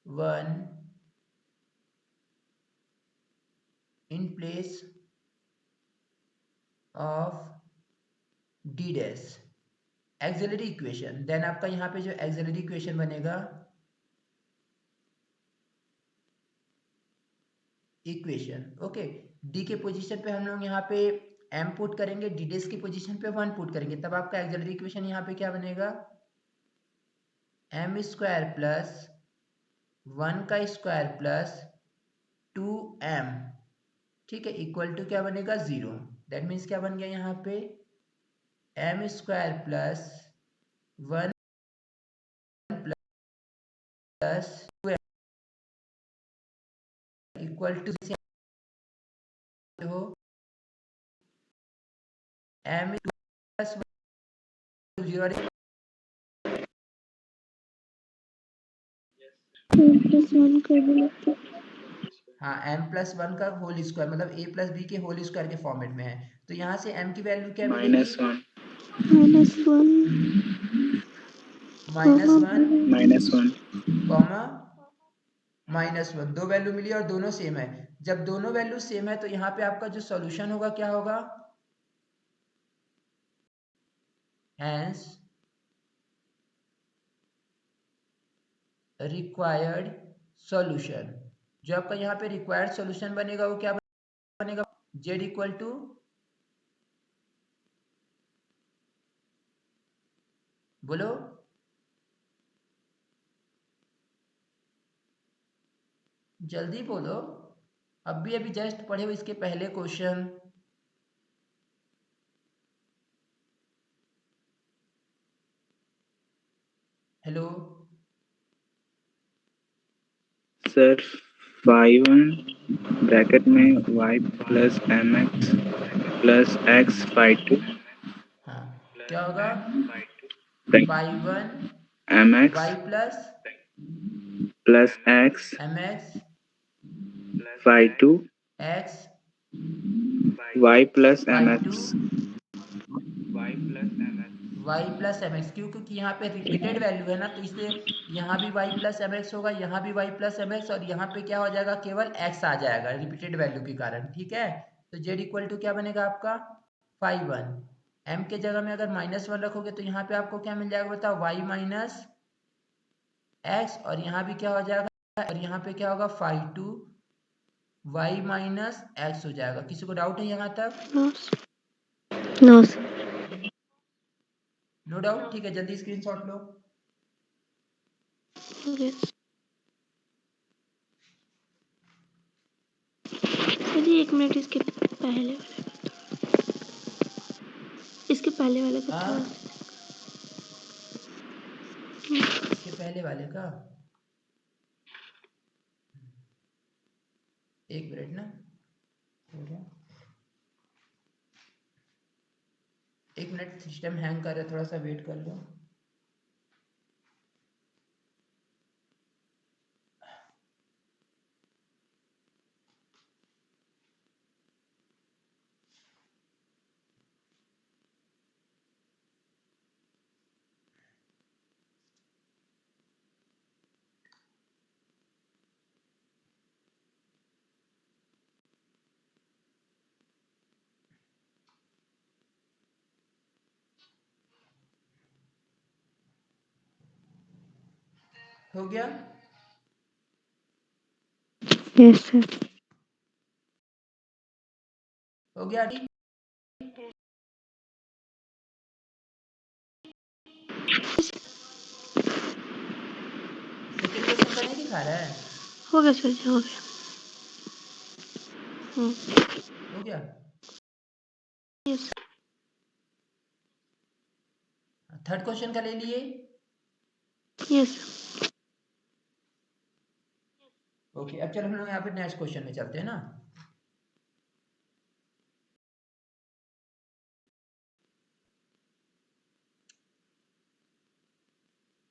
1 in place of d dash auxiliary equation, then आपका यहाँ पे जो एक्सिलरी इक्वेशन बनेगा, इक्वेशन ओके, डी के पोजीशन पे हम लोग यहाँ पे m पुट करेंगे, डी डेश की पोजीशन पे 1 पुट करेंगे, तब आपका एक्सिलरी इक्वेशन यहाँ पे क्या बनेगा, m स्क्वायर प्लस 1 का स्क्वायर प्लस 2m, ठीक है, इक्वल टू क्या बनेगा 0। दैट मीन्स क्या बन गया यहाँ पे, m square plus 1 plus 2m equal to हो m प्लस 0, +1 कर दो। हाँ m+1 का होल स्क्वायर मतलब a प्लस बी के होल स्क्वायर के फॉर्मेट में है, तो यहाँ से m की वैल्यू क्या मिलेगी, -1 -1 -1 कॉमा -1, दो वैल्यू मिली और दोनों सेम है। जब दोनों वैल्यू सेम है तो यहाँ पे आपका जो सॉल्यूशन होगा क्या होगा, हैंस रिक्वायर्ड सॉल्यूशन, जो आपका यहाँ पे रिक्वायर्ड सॉल्यूशन बनेगा वो क्या बनेगा, z इक्वल टू बोलो, जल्दी बोलो, अभी जस्ट पढ़े हो इसके पहले क्वेश्चन, हेलो सर 5 ब्रैकेट में y plus mx plus x 5 हाँ क्या होगा, 5 1 mx y plus plus x mx 5 x y plus 5 mx y plus M X, क्यों, क्योंकि यहाँ पे रिपीटेड वैल्यू है ना, तो इसलिए यहाँ भी y प्लस एम एक्स होगा, यहाँ भी y प्लस एम एक्स, और यहाँ पे क्या हो जाएगा, केवल x आ जाएगा रिपीटेड वैल्यू के कारण, ठीक है। तो z इक्वल टू क्या बनेगा आपका 5 1, m के जगह में अगर -1 रखोगे तो यहाँ पे आपको क्या मिल जाएगा बताओ, y माइनस एक्स, और यहाँ भी क्या हो जाएगा, और यहाँ पे क्या होगा 5 2 y माइनस एक्स हो जाएगा। किसी को डाउट है यहाँ तक, नो सर। नो डाउट, ठीक है, जल्दी स्क्रीनशॉट लो। चलिए 1 मिनट, इसके पहले वाले का हाँ थोड़ा इसके पहले वाले का, एक मिनट ना, हो गया, एक मिनट, सिस्टम हैंग कर रहा है, थोड़ा सा वेट कर लो। हो गया, यस सर। हो गया ठीक, सेकंड क्वेश्चन का नहीं दिखा रहा है, हो गया सर जी, हो गया। हो गया, यस थर्ड क्वेश्चन का ले लिए, यस। ओके, अब चलो हम लोग यहाँ पे नेक्स्ट क्वेश्चन में चलते हैं ना।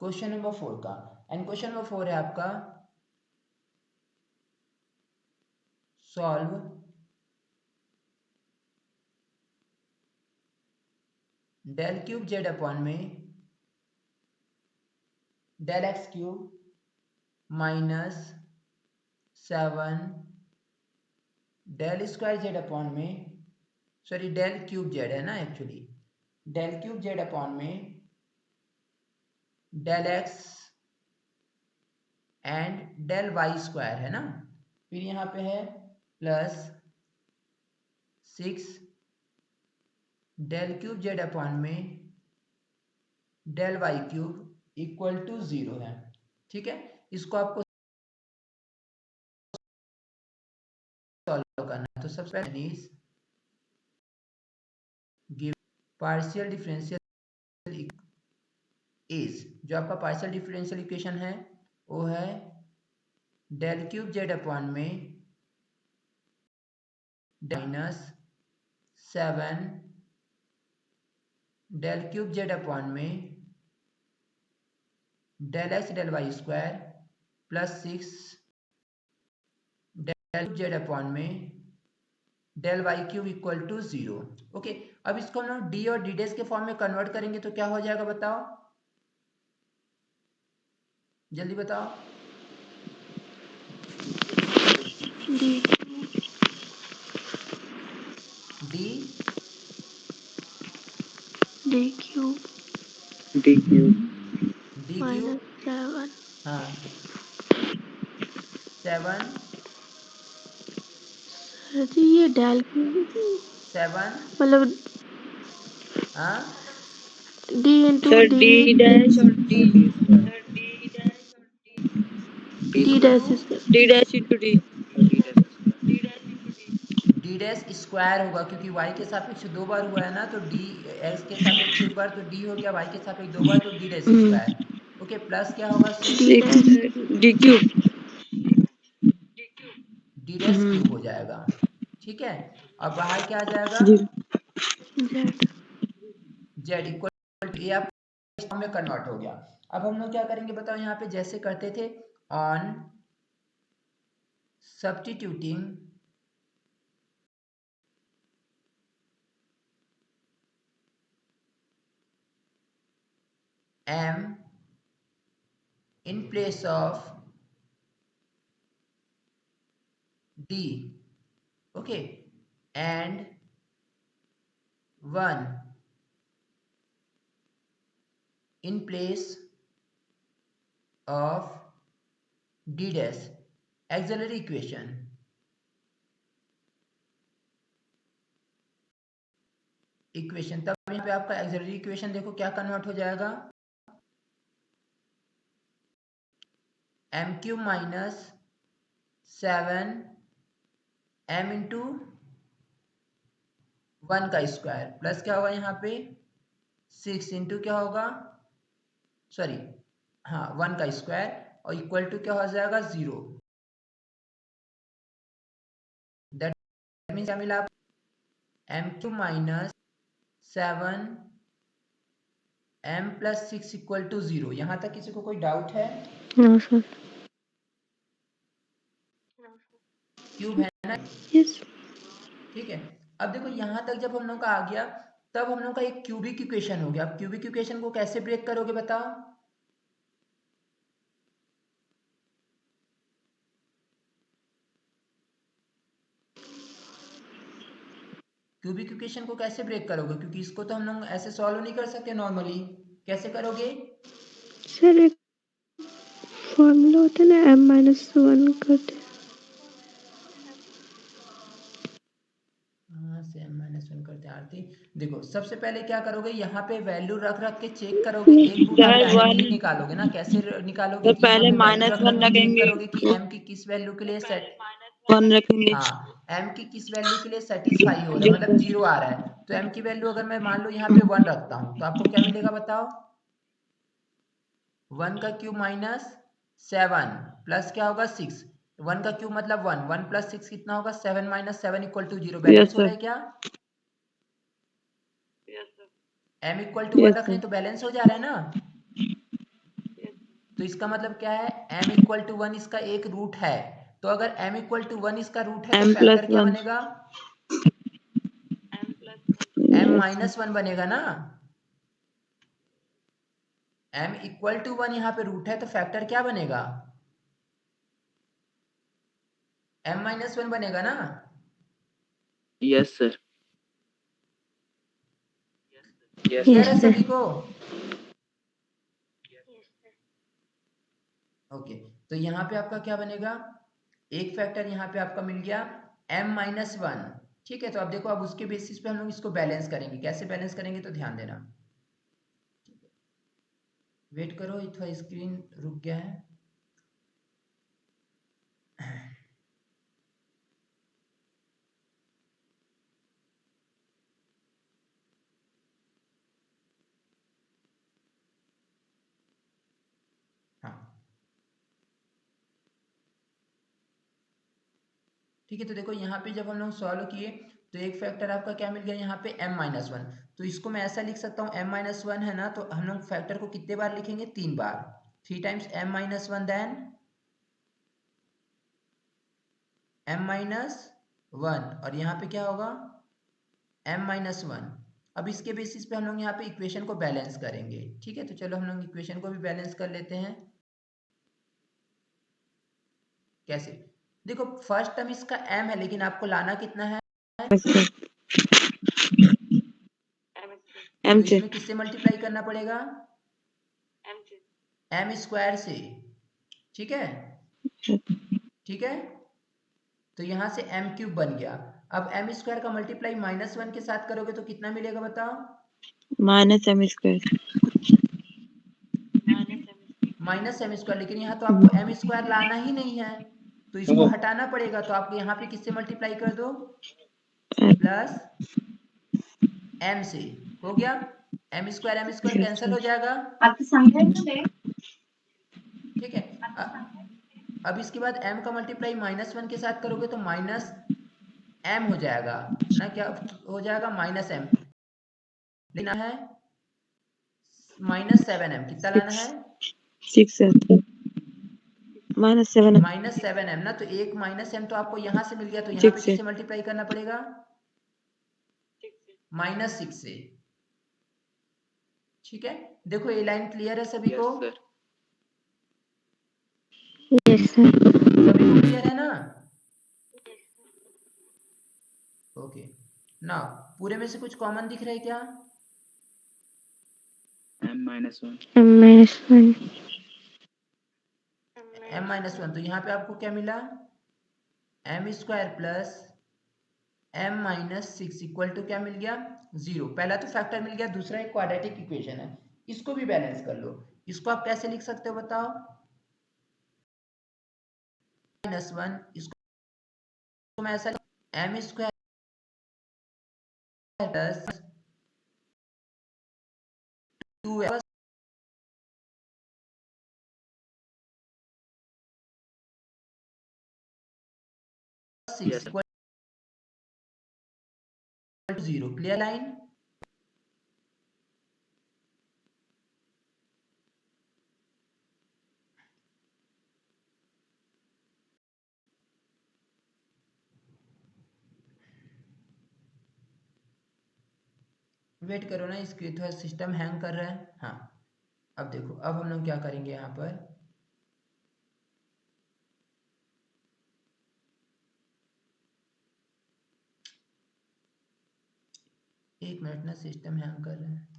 क्वेश्चन नंबर 4 का, एंड क्वेश्चन नंबर 4 है आपका solve del cube z upon में del x cube minus 7 del square Z upon में, सॉरी डेल क्यूब जेड है ना actually, del cube z upon में del x and del Y square है ना। फिर यहाँ पे है plus 6 del cube z upon में del y cube equal to 0 है। ठीक है, इसको आपको सॉल्व करना है। तो सबसे पहले is give partial differential is, जो आपका पार्शियल डिफरेंशियल इक्वेशन है वो है डेल क्यूब जेड अपॉन में minus 7 del cube z upon में del x del Y square plus 6 del z upon में del y cube equal to 0। Okay, अब इसको हम लोग डी और डी डैश के फॉर्म में कन्वर्ट करेंगे तो क्या हो जाएगा बताओ, जल्दी बताओ। D D D cube D cube D minus cube 7 हाँ 7 सर जी ये डेल क्यूब 7 मतलब हाँ D into sir D D dash और D D into dash square D dash into D D dash square होगा क्योंकि y के सापेक्ष दो बार हुआ है ना, तो डी x के सापेक्ष एक बार तो d हो गया, y के सापेक्ष दो बार तो D dash square. Okay, plus क्या होगा 6 D dash D cube D dash cube हो जाएगा। ठीक है, अब बाहर क्या आ जाएगा जी जेड z इक्वल टू, ये आप फॉर्म में कन्वर्ट हो गया। अब हम लोग क्या करेंगे बताओ, यहाँ पे जैसे करते थे on substituting m in place of d, okay, and 1 in place of d dash, auxiliary equation तब यहाँ पे आपका auxiliary equation देखो क्या कन्वर्ट हो जाएगा, m cube minus 7 m into 1 का स्क्वायर प्लस क्या होगा यहाँ पे 6 इंटू क्या होगा, सॉरी हाँ 1 का स्क्वायर और इक्वल टू क्या हो जाएगा 0। दैट मीन्स क्या मिला, m cube minus 7 m plus 6 equal to 0। यहाँ तक किसी को कोई डाउट है? नो सर क्यूब है ना, यस ठीक है। अब देखो यहाँ तक जब हम लोग का आ गया तब हम लोग का एक क्यूबिक इक्वेशन हो गया। अब क्यूबिक इक्वेशन को कैसे ब्रेक करोगे बताओ, क्यूबिक इक्वेशन को कैसे ब्रेक करोगे, क्योंकि इसको तो हम लोग ऐसे सॉल्व नहीं कर सकते नॉर्मली, कैसे करोगे? सर एक फॉर्मूला होता है ना m-1 करते हाँ से m-1 करते आरती। देखो सबसे पहले क्या करोगे, यहाँ पे वैल्यू रख रख के चेक करोगे, एक बूटा सर डायरेक्टली 1 निकालोगे ना, कैसे निकालोगे तो कि यहाँ पहले पे वैल्यू रख रख -1 के चेक रखेंगे करोगे कि m की किस वैल्यू के लिए सेट, 1 रखेंगे हाँ m की किस वैल्यू के लिए सेटिस्फाई हो रहा जी है, मतलब 0 आ रहा है। तो m की वैल्यू अगर मैं मान लो यहाँ पे 1 रखता हूँ तो आपको क्या मिलेगा बताओ, 1 का क्यूब माइनस 7 प्लस क्या होगा 6। 1 का क्यूब मतलब 1, 1 प्लस 6 कितना होगा 7 minus 7 equal to 0। Yes, balance हो रहा sir. है क्या? m इक्वल टू 1 Yes, रख रहे sir. हैं तो बैलेंस हो जा रहा है ना। तो इसका मतलब क्या है, m इक्वल टू 1 इसका एक रूट है। तो अगर m इक्वल टू 1 इसका रूट है तो M plus फैक्टर क्या 1. बनेगा? m Yes, sir. माइनस 1 बनेगा ना। m इक्वल टू 1 यहाँ पे रूट है तो फैक्टर क्या बनेगा? m माइनस 1 बनेगा ना। Yes, sir. क्लियर है Yes, sir. सभी को? ओके, तो यहाँ पे आपका क्या बनेगा, एक फैक्टर यहाँ पे आपका मिल गया m माइनस 1। ठीक है, तो अब देखो, अब उसके बेसिस पे हम लोग इसको बैलेंस करेंगे। कैसे बैलेंस करेंगे तो ध्यान देना। वेट करो, थोड़ा स्क्रीन रुक गया है। हाँ ठीक है, तो देखो यहाँ पे जब हम लोग सॉल्व किए तो एक फैक्टर आपका क्या मिल गया यहाँ पे m माइनस 1। तो इसको मैं ऐसा लिख सकता हूँ, m माइनस 1 है ना, तो हम लोग फैक्टर को कितने बार लिखेंगे? 3 बार। 3 times m minus 1 then m minus 1, और यहाँ पे क्या होगा m माइनस 1। अब इसके बेसिस पे हम लोग यहाँ पे इक्वेशन को बैलेंस करेंगे। ठीक है, तो चलो हम लोग इक्वेशन को भी बैलेंस कर लेते हैं। कैसे? देखो, फर्स्ट टर्म इसका m है, लेकिन आपको लाना कितना है? Yes, sir. तो M से. इसमें किससे मल्टीप्लाई करना पड़ेगा? m स्क्वायर से। ठीक है, ठीक है, तो यहाँ से m क्यूब बन गया। अब m स्क्वायर का मल्टीप्लाई माइनस 1 के साथ करोगे तो कितना मिलेगा बताओ? Minus M square. Minus M square, लेकिन यहाँ तो आपको m स्क्वायर लाना ही नहीं है, तो इसको हटाना पड़ेगा। तो आप यहाँ पे किससे मल्टीप्लाई कर दो? प्लस m से। हो गया, m square Yes, cancel sir. हो जाएगा। ठीक है, अब इसके बाद m का मल्टीप्लाई माइनस 1 के साथ करोगे तो माइनस m हो जाएगा ना। क्या हो जाएगा? Minus m। लेना है माइनस 7m। कितना लाना है? 6, sir. Minus 7. माइनस 7m ना। तो एक माइनस m तो आपको यहाँ से मिल गया, तो यहाँ 6 पे से. किससे मल्टीप्लाई करना पड़ेगा? माइनस 6 से। ठीक है, देखो ये लाइन क्लियर है सभी को? Yes, sir. Yes, sir. सभी को क्लियर है ना? ओके, ना पूरे में से कुछ कॉमन दिख रहा है क्या? M minus 1. M minus 1. m minus 1, तो यहाँ पे आपको क्या मिला? m square plus m minus 6 equal to क्या मिल गया? 0। पहला तो फैक्टर मिल गया, दूसरा एक क्वाड्रेटिक इक्वेशन है, इसको भी बैलेंस कर लो। इसको आप कैसे लिख सकते हो बताओ? माइनस 1, इसको मैं ऐसा m square plus 2 Yes, 6 sir. Equal to 0। Clear line? Wait करो ना, इसके थोड़ा सिस्टम हैंग कर रहा है। हाँ, अब देखो, अब हम लोग क्या करेंगे यहाँ पर, एक मिनट ना, सिस्टम हैंग कर रहा है।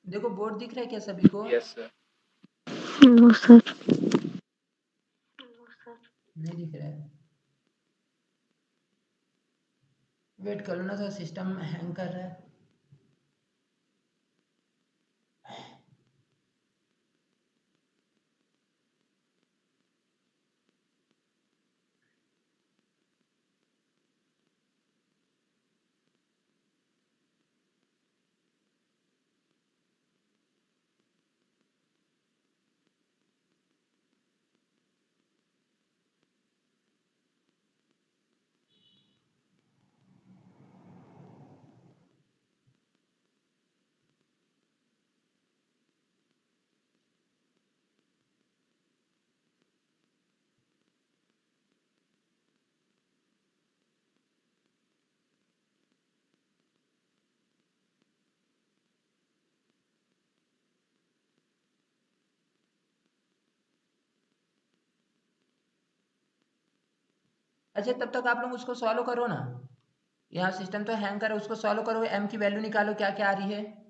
देखो बोर्ड दिख रहा है क्या सभी को? Yes, sir. No sir. नहीं दिख रहा है। वेट करो ना सर, सिस्टम हैंग कर रहा है। अच्छा तब तक आप लोग उसको सॉल्व करो ना। यहाँ सिस्टम तो हैंग कर रहा है, उसको सॉल्व करो, एम की वैल्यू निकालो क्या क्या आ रही है।